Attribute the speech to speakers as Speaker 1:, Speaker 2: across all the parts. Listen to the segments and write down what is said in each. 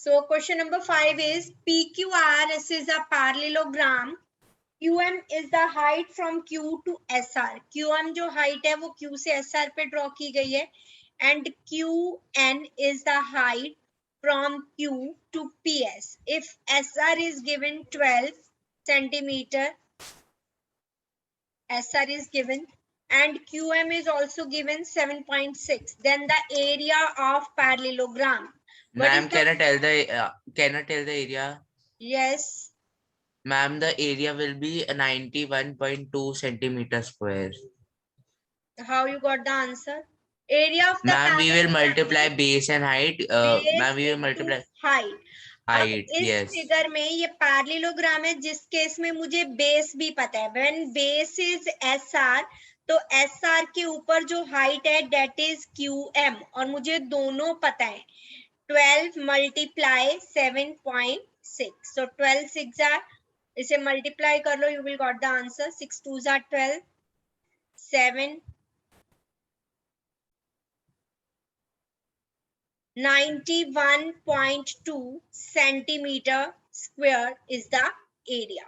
Speaker 1: So question number 5 is PQRS is a parallelogram. QM is the height from Q to SR. QM जो height है वो Q से SR पे draw की गई है, and QN is the height from Q to PS. If SR is given 12 centimeter, SR is given, and QM is also given 7.6, then the area of parallelogram.
Speaker 2: Ma'am, can I tell the area?
Speaker 1: Yes.
Speaker 2: Ma'am, the area will be 91.2 centimeters square.
Speaker 1: How you got the answer? Area of the
Speaker 2: Ma'am, we will multiply base and height. Ma'am, we will multiply
Speaker 1: height. अब इस
Speaker 2: yes.
Speaker 1: Figure में ये parallelogram है, जिस case में मुझे base भी पता है. व्हेन बेस इज SR, तो SR के ऊपर जो हाइट है डेट इज QM, और मुझे दोनों पता है. 12 मल्टीप्लाई 7.6, so 12 6 are, इसे मल्टीप्लाई कर लो, you will got the answer. 6 2 are 12, 7 91.2 centimeter square is the area.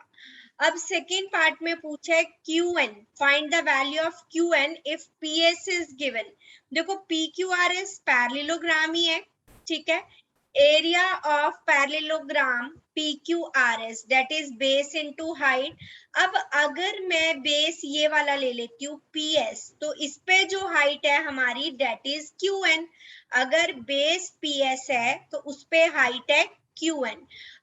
Speaker 1: अब सेकेंड पार्ट में पूछा है QN, find the value of QN if PS is given. देखो PQRS पैरेललोग्राम ही है, ठीक है. Area of parallelogram PQRS that is base into height. अब अगर मैं बेस ये वाला ले लेती हूँ PS, तो इस पे जो हाइट है हमारी दैट इज QN. अगर बेस PS है तो उस पे हाइट है QN.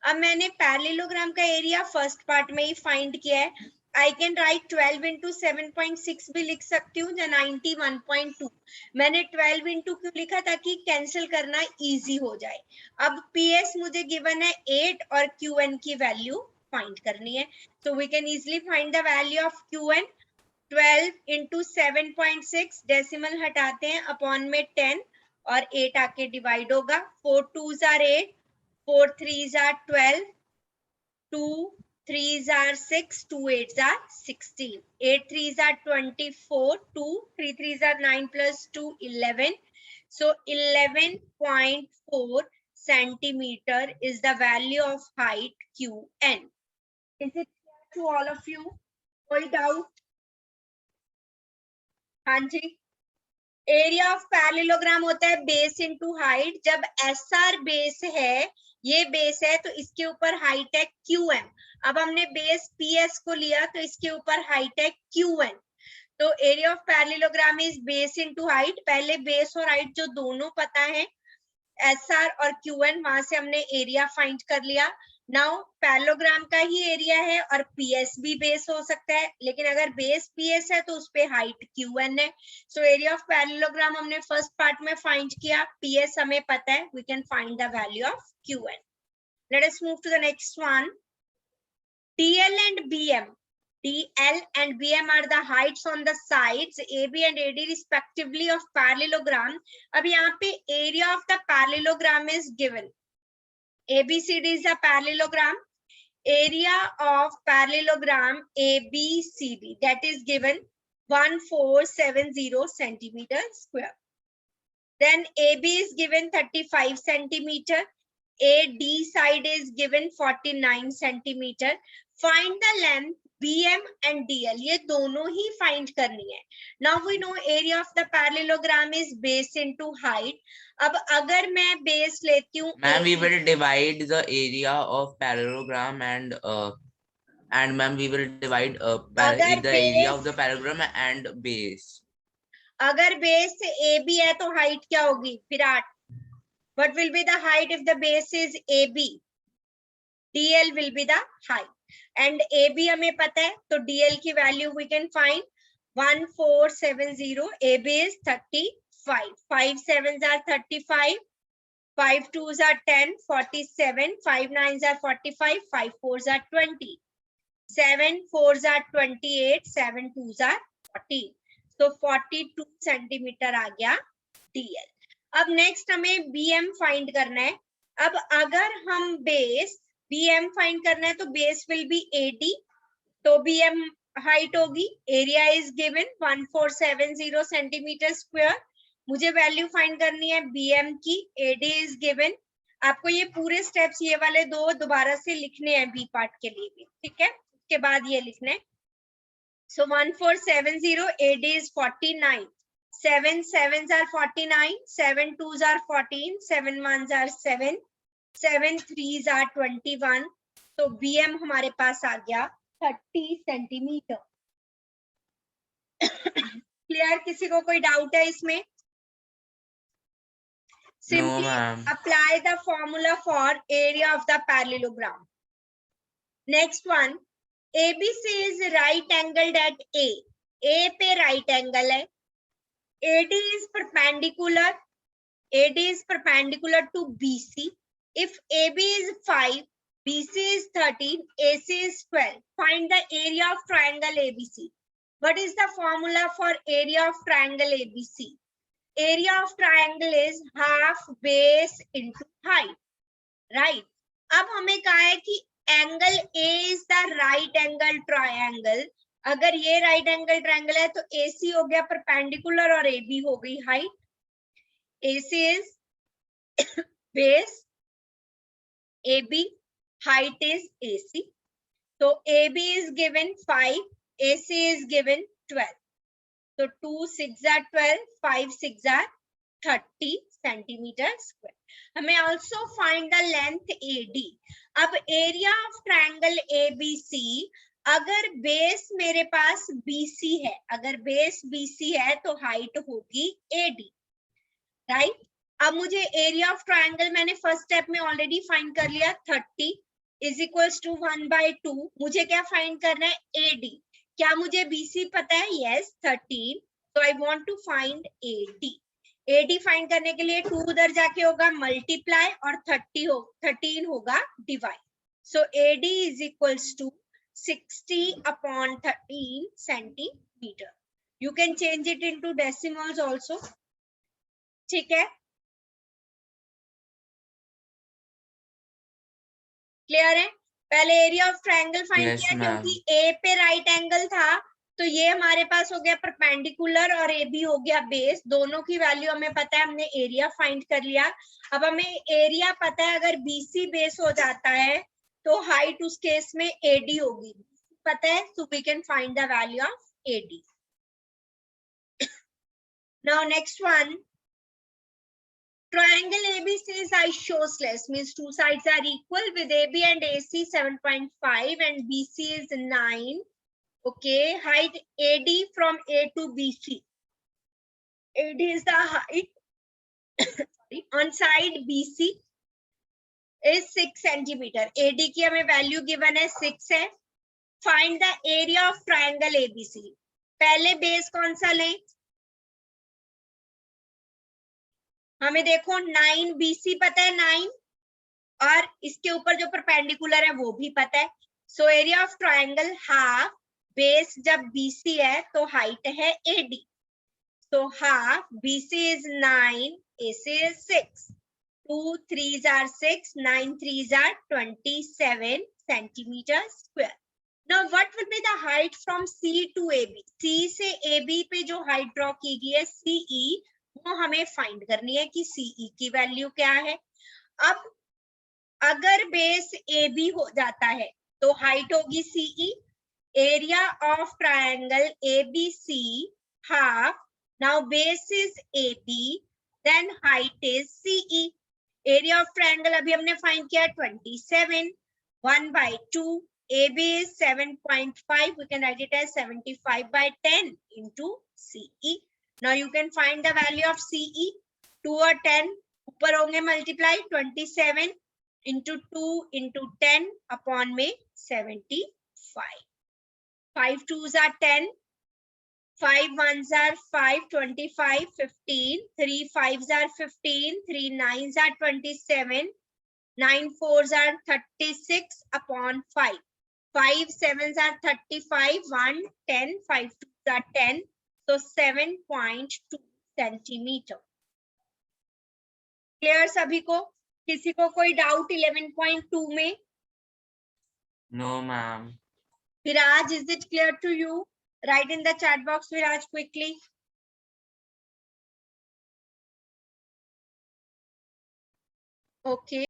Speaker 1: अब मैंने पैरेललोग्राम का एरिया फर्स्ट पार्ट में ही फाइंड किया है. आई कैन राइट 12 इंटू 7.6 भी लिख सकती हूँ या 91.2. मैंने 12 इंटू क्यों लिखा, ताकि कैंसिल करना इजी हो जाए. अब PS मुझे गिवन है 8 और QN की वैल्यू फाइंड करनी है. तो we can easily find the value of QN. 12 into 7.6, decimal हटाते हैं, अपॉन में 10 और 8 आके डिवाइड होगा. 4 2s are 8, 4 3s are 12, 2 3s are 6, 2 8s are 16, 8 3s are 24, 2 3 3s are 9 plus 2 11. So 11.4 centimeter is the value of height QN. Is it clear to all of you? कोई doubt? हाँ जी. Area of parallelogram होता है base into height. जब SR base है, ये base है, तो इसके ऊपर हाइट है QM. अब हमने बेस PS को लिया तो इसके ऊपर हाइट है QN. तो area of parallelogram is base into height. पहले बेस और हाइट जो दोनों पता है SR और QN, वहां से हमने एरिया फाइंड कर लिया. नाउ पैरेललोग्राम का ही एरिया है और PS भी बेस हो सकता है, लेकिन अगर बेस PS है तो उस पे हाइट QN है. सो एरिया ऑफ पैरेललोग्राम हमने फर्स्ट पार्ट में फाइंड किया. PS हमें पता है, we can find the value of QN. Let us move to the next one. TL and BM. TL and BM are the heights on the sides AB and AD respectively of parallelogram. अब यहाँ पे area of the parallelogram is given. ABCD is a parallelogram. Area of parallelogram ABCD, that is given 1470 centimeter square. Then AB is given 35 centimeter. AD side is given 49 centimeter. Find the length BM and DL. ये दोनों ही find करनी है. Now we know area of the parallelogram is base into height. अब अगर मैं base लेती हूँ,
Speaker 2: ma'am, we will divide the area of parallelogram and ma'am, we will divide the area of the parallelogram and base.
Speaker 1: अगर base से AB है तो height क्या होगी? फिर 8. What will be the height if the base is AB? DL will be the height. And AB हमें पता है, तो DL की value we can find 1470. AB is 35. 5 7s are 35. 5 2s are 10, 47. 5 9s are 45. 5 4s are 20. 7 4s are 28. 7 2s are 40. So 42 centimeter आ गया DL. अब next हमें BM find करना है. अब अगर हम बेस BM फाइंड करना है तो बेस विल बी AD, तो BM हाइट होगी. Area is given 1470 centimetre square. मुझे वैल्यू फाइंड करनी है BM की. AD is given. आपको ये पूरे स्टेप्स ये वाले दो दोबारा से लिखने हैं बी पार्ट के लिए भी, ठीक है, उसके बाद ये लिखना है। So 1470 AD is 49. 7 sevens are 49. 7 twos are 14. 7 ones are 7. 7 threes are 21. तो BM हमारे पास आ गया 30 सेंटीमीटर। क्लियर? किसी को कोई डाउट है इसमें? Simply apply the formula for area of the parallelogram. Next one, ABC is right angled at A. A पे right angle है. AD is perpendicular. AD is perpendicular to BC. If AB is 5, BC is 13, AC is 12. Find the area of triangle ABC. What is the formula for area of triangle ABC? Area of triangle is half base into height. Right? अब हमें कहा है कि angle A is the right angle triangle. अगर ये right angle triangle है तो AC हो गया परपेंडिकुलर और AB हो गई height. AC is base, AB, height is AC. So AB is given 5, AC is given 12. So 2 6 are 12, 5 6 are 30 centimeter square. हमें also find the length AD. अब area of triangle ABC, अगर base मेरे पास BC है, अगर base BC है तो height होगी AD, right? अब मुझे एरिया ऑफ ट्रायंगल मैंने फर्स्ट स्टेप में ऑलरेडी फाइंड कर लिया, 30 इज इक्वल्स टू 1/2. मुझे क्या फाइंड करना है? AD. क्या मुझे BC पता है? यस, 13. तो I want to find AD. AD फाइंड करने के लिए 2 उधर जाके होगा मल्टीप्लाई और 13 होगा divide. So AD is equals to 60/13 centimetre. You can change it into decimals also. ठीक है, क्लियर है? पहले एरिया ऑफ ट्रायंगल फाइंड किया क्योंकि ए पे राइट एंगल था तो ये हमारे पास हो गया परपेंडिकुलर और ए बी हो गया बेस. दोनों की वैल्यू हमें पता है, हमने एरिया फाइंड कर लिया. अब हमें एरिया पता है, अगर बीसी बेस हो जाता है तो हाइट उस केस में एडी होगी, पता है. So we can find the value of AD. Now next one, triangle ABC is isosceles, means two sides are equal with AB and AC 7.5 and BC is 9. Okay, height AD from A to BC. AD is the height. Sorry, on side BC is 6 centimeter. AD की हमें value given है 6 है. Find the area of triangle ABC. पहले base कौन सा लें? हमें देखो 9 BC पता है 9, और इसके ऊपर जो परपेंडिकुलर है वो भी पता है. So area of triangle half, base जब BC है तो हाइट है AD. So half BC is 9, AC is 6. 2 3s are 6, 9 3s are 27 centimeter square. Now what will be the height from C to AB? C से AB पे जो height draw की गई है CE, वो हमें फाइंड करनी है कि CE की वैल्यू क्या है. अब अगर बेस AB हो जाता है तो हाइट होगी CE. Area of triangle ABC half. Now base is AB, then height is CE. Area of triangle अभी हमने फाइंड किया 27. 1/2. AB is 7.5. We can write it as 75/10 into CE. Now you can find the value of CE. 2 और 10 ऊपर होंगे multiply. 27 into 2 into 10 upon में 75. 5 2s are 10. 5 1s are 5. 25 15. 3 5s are 15. 3 9s are 27. 9 4s are 36 upon 5. 5 7s are 35. 1 10. 5 2s are 10. So 7.2 centimetre. Clear सभी को? किसी को कोई doubt 11.2 में?
Speaker 2: No ma'am.
Speaker 1: Viraj, is it clear to you? Write in the chat box, Viraj, quickly. Okay.